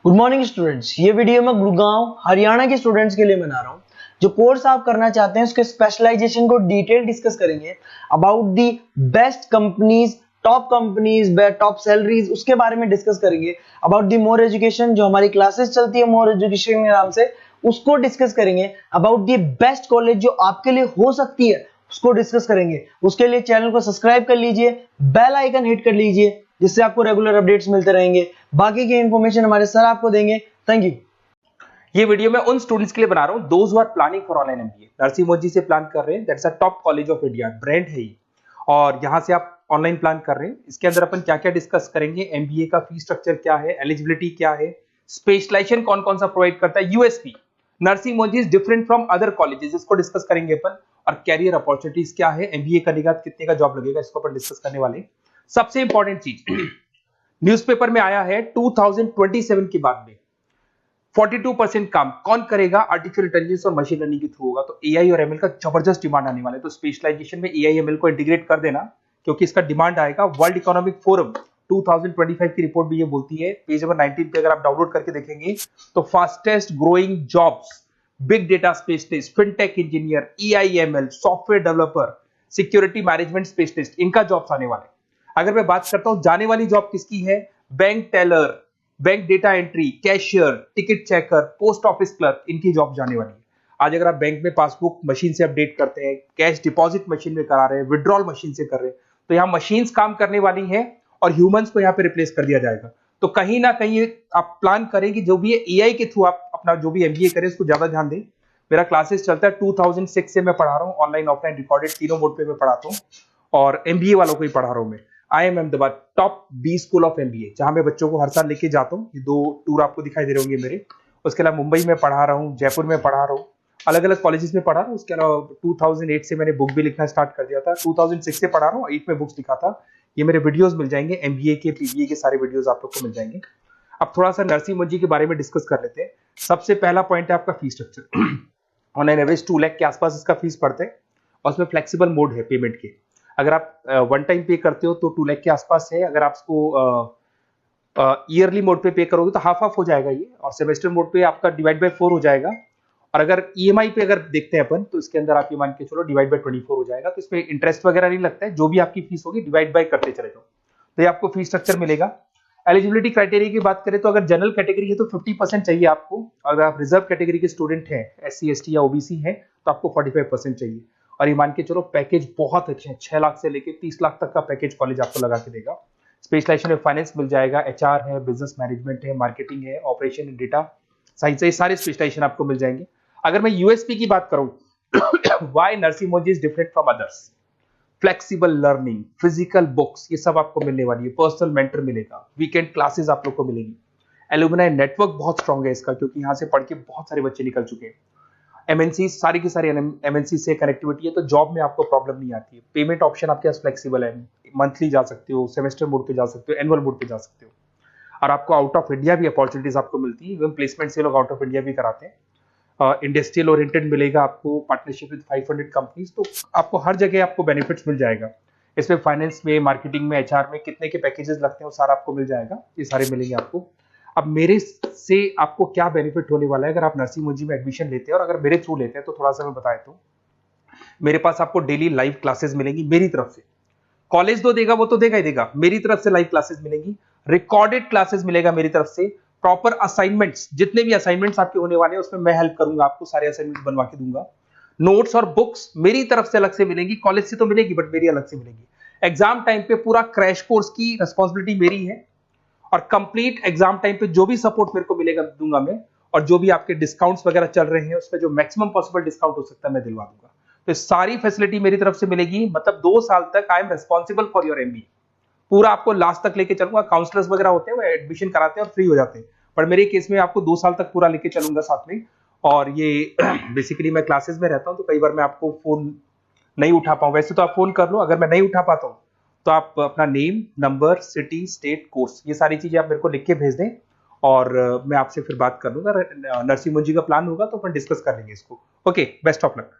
Good morning students. ये video मैं गुड़गांव हरियाणा के स्टूडेंट्स के लिए बना रहा हूँ। जो कोर्स आप करना चाहते हैं उसके स्पेशलाइजेशन को डिटेल डिस्कस करेंगे। About the best companies, top salaries, उसके बारे में डिस्कस करेंगे। अबाउट दी मोर एजुकेशन, जो हमारी क्लासेस चलती है मोर एजुकेशन के नाम से, उसको डिस्कस करेंगे। अबाउट दी बेस्ट कॉलेज जो आपके लिए हो सकती है उसको डिस्कस करेंगे। उसके लिए चैनल को सब्सक्राइब कर लीजिए, बेल आइकन हिट कर लीजिए, जिससे आपको रेगुलर अपडेट्स मिलते रहेंगे। बाकी की इंफॉर्मेशन हमारे सर आपको देंगे। Thank you. ये वीडियो मैं उन स्टूडेंट्स के लिए बना रहा हूं those who are planning for online MBA. Narsingh Modi से प्लान कर रहे हैं, that's a top college of India, brand है ये, और यहां से आप ऑनलाइन प्लान कर रहे हैं। इसके अंदर अपन क्या क्या डिस्कस करेंगे, एमबीए का फी स्ट्रक्चर क्या है, एलिजिबिलिटी क्या है, स्पेशलाइजेशन कौन कौन सा प्रोवाइड करता है, USP Narsingh Modi is different from other colleges, इसको डिस्कस करेंगे अपन। और कैरियर अपॉर्चुनिटीज क्या है, एमबीए करने के बाद कितने का जॉब लगेगा, इसको अपन डिस्कस करने वाले हैं। सबसे इंपॉर्टेंट चीज न्यूज़पेपर में आया है 2027 के बाद में 42% काम कौन करेगा, आर्टिफिशियल इंटेलिजेंस और मशीन लर्निंग के थ्रू होगा। तो एआई और एमएल का जबरदस्त डिमांड आने वाला है। तो स्पेशलाइजेशन में एआई एमएल को इंटीग्रेट कर देना, क्योंकि इसका डिमांड आएगा। वर्ल्ड इकोनॉमिक फोरम 2025 की रिपोर्ट भी ये बोलती है, पेज नंबर 19 पे अगर आप डाउनलोड करके देखेंगे तो fastest growing jobs big data specialist, fintech engineer, AIML, software developer, security management specialist, इनका जॉब्स आने वाले। अगर मैं बात करता हूं जाने वाली जॉब किसकी है, bank teller, bank data entry, cashier, ticket checker, post office clerk, इनकी जॉब जाने वाली है। आज अगर आप बैंक में पासबुक मशीन से अपडेट करते हैं, कैश डिपॉजिट मशीन में करा रहे हैं, विड्रॉल मशीन से कर रहे हैं, तो यहाँ मशीन्स काम करने वाली हैं और ह्यूमंस को यहाँ पे रिप्लेस कर दिया जाएगा। तो कहीं ना कहीं आप प्लान करें कि जो भी एआई के थ्रू आप अपना जो भी एमबीए करें उसको ज्यादा ध्यान दें। मेरा क्लासेस चलता है 2006 से मैं पढ़ा रहा हूँ, ऑनलाइन ऑफलाइन रिकॉर्डेड तीनों मोड पे मैं पढ़ाता हूँ, और एमबीए वालों को ही पढ़ा रहा हूँ मैं। I am Ahmedabad top B school of MBA, जहां मैं बच्चों को हर साल लेके जाता हूँ। ये 2 टूर आपको दिखाई दे रहे होंगे मेरे। उसके अलावा मुंबई में पढ़ा रहा हूँ, जयपुर में पढ़ा रहा हूँ, अलग अलग कॉलेजेस में पढ़ा रहा हूँ। उसके अलावा 2008 से मैंने बुक भी लिखना स्टार्ट कर दिया था, 2006 से पढ़ा रहा हूँ, 8 में बुक्स लिखा था। ये मेरे वीडियोस मिल जाएंगे, एमबीए के पीबीए के सारे वीडियोस आप लोग को मिल जाएंगे। अब थोड़ा सा नरसिंह मोदी के बारे में डिस्कस कर लेते हैं। सबसे पहला पॉइंट है आपका fees structure. Online average 2 lakh के आसपास इसका फीस पड़ता है, और उसमें फ्लेक्सिबल मोड है पेमेंट के। अगर आप वन टाइम पे करते हो तो 2 लाख के आसपास है। अगर आप इसको ईयरली मोड पे करोगे तो हाफ हाफ हो जाएगा ये, और सेमेस्टर मोड पे आपका डिवाइड बाय 4 हो जाएगा। और अगर ईएमआई पे अगर देखते हैं अपन, तो इसके अंदर आप ये मान के चलो डिवाइड बाय 24 हो जाएगा। तो इसमें इंटरेस्ट वगैरह नहीं लगता है, जो भी आपकी फीस होगी डिवाइड बाय करते चले जाओ, तो ये आपको फीस स्ट्रक्चर मिलेगा। एलिजिबिलिटी क्राइटेरिया की बात करें तो अगर जनरल कैटेगरी है तो 50% चाहिए आपको। अगर आप रिजर्व कैटेगरी के स्टूडेंट हैं, एससी एसटी या ओबीसी हैं, तो आपको 45% चाहिए। और ये मान के चलो पैकेज बहुत अच्छे हैं, 6 लाख से लेके 30 लाख तक का पैकेज कॉलेज आपको लगा के देगा। स्पेशलाइजेशन में फाइनेंस मिल जाएगा, एचआर है, बिजनेस मैनेजमेंट है, मार्केटिंग है, ऑपरेशन एंड डेटा साइंस है, सारे स्पेशलाइजेशन आपको मिल जाएंगे। अगर मैं यूएसपी की बात करूं, why Narsingh Modi is different from others, flexible learning, physical books, ये सब आपको मिलने वाली है। पर्सनल मेंटर मिलेगा, वीकेंड क्लासेस आप लोग को मिलेंगी। एलुमनाई नेटवर्क बहुत स्ट्रांग है इसका, क्योंकि यहां से पढ़ के बहुत सारे बच्चे निकल चुके हैं। एमएनसी, सारी की सारी एमएनसी से कनेक्टिविटी है, तो जॉब में आपको प्रॉब्लम नहीं आती है। पेमेंट ऑप्शन आपके पास फ्लेक्सिबल है, मंथली जा सकते हो, सेमेस्टर मोड पे जा सकते हो, एनुअल मोड पे जा सकते हो। और आपको आउट ऑफ इंडिया भी अपॉर्चुनिटीज आपको मिलती है, इवन प्लेसमेंट से लोग आउट ऑफ इंडिया भी कराते हैं। इंडस्ट्रियल ओरिएंटेड मिलेगा आपको, पार्टनरशिप विद 500 कंपनीज, तो आपको हर जगह आपको बेनिफिट्स मिल जाएगा। इसमें फाइनेंस में, मार्केटिंग में, एचआर में कितने के पैकेजेस लगते हैं वो सारा आपको मिल जाएगा, ये सारे मिलेंगे आपको। अब मेरे से आपको क्या बेनिफिट होने वाला है अगर आप नरसिंह मोदी में एडमिशन लेते हैं, और अगर मेरे थ्रू लेते हैं तो थोड़ा सा मैं बताया तो मेरे पास आपको डेली लाइव क्लासेस मिलेंगी मेरी तरफ से। कॉलेज तो देगा, वो तो देगा ही देगा, मेरी तरफ से लाइव क्लासेस मिलेंगी, रिकॉर्डेड क्लासेस मिलेगा मेरी तरफ से, प्रॉपर असाइनमेंट्स, जितने भी असाइनमेंट्स आपके होने वाले हैं उसमें मैं हेल्प करूंगा, आपको सारे असाइनमेंट्स बनवा के दूंगा। नोट्स और बुक्स मेरी तरफ से अलग से मिलेंगी, कॉलेज से तो मिलेगी बट मेरी अलग से मिलेगी। एग्जाम टाइम पे पूरा क्रैश कोर्स की रिस्पॉन्सिबिलिटी मेरी है, और कंप्लीट एग्जाम टाइम पे जो भी सपोर्ट मेरे को मिलेगा दूंगा मैं, और जो भी आपके डिस्काउंट्स वगैरह चल रहे हैं उसमें जो मैक्सिमम पॉसिबल डिस्काउंट हो सकता है मैं दिलवा दूंगा। तो सारी फैसिलिटी मेरी तरफ से मिलेगी, मतलब 2 साल तक I am responsible for your MB, पूरा आपको लास्ट तक लेके चलूंगा। काउंसलर्स वगैरह होते हैं वो एडमिशन कराते हैं और फ्री हो जाते हैं, पर मेरे केस में आपको 2 साल तक पूरा लेके चलूंगा साथ में। और ये बेसिकली मैं क्लासेस में रहता हूं, तो कई बार मैं आपको फोन नहीं उठा पाऊं, वैसे तो आप फोन कर लो, अगर मैं नहीं उठा पाता हूं तो आप अपना name, number, city, state, course, ये सारी चीजें आप मेरे को लिख के भेज दें, और मैं आपसे फिर बात कर लूंगा। नरसिंह मोदी का प्लान होगा तो अपन डिस्कस कर लेंगे इसको। Okay, best of luck.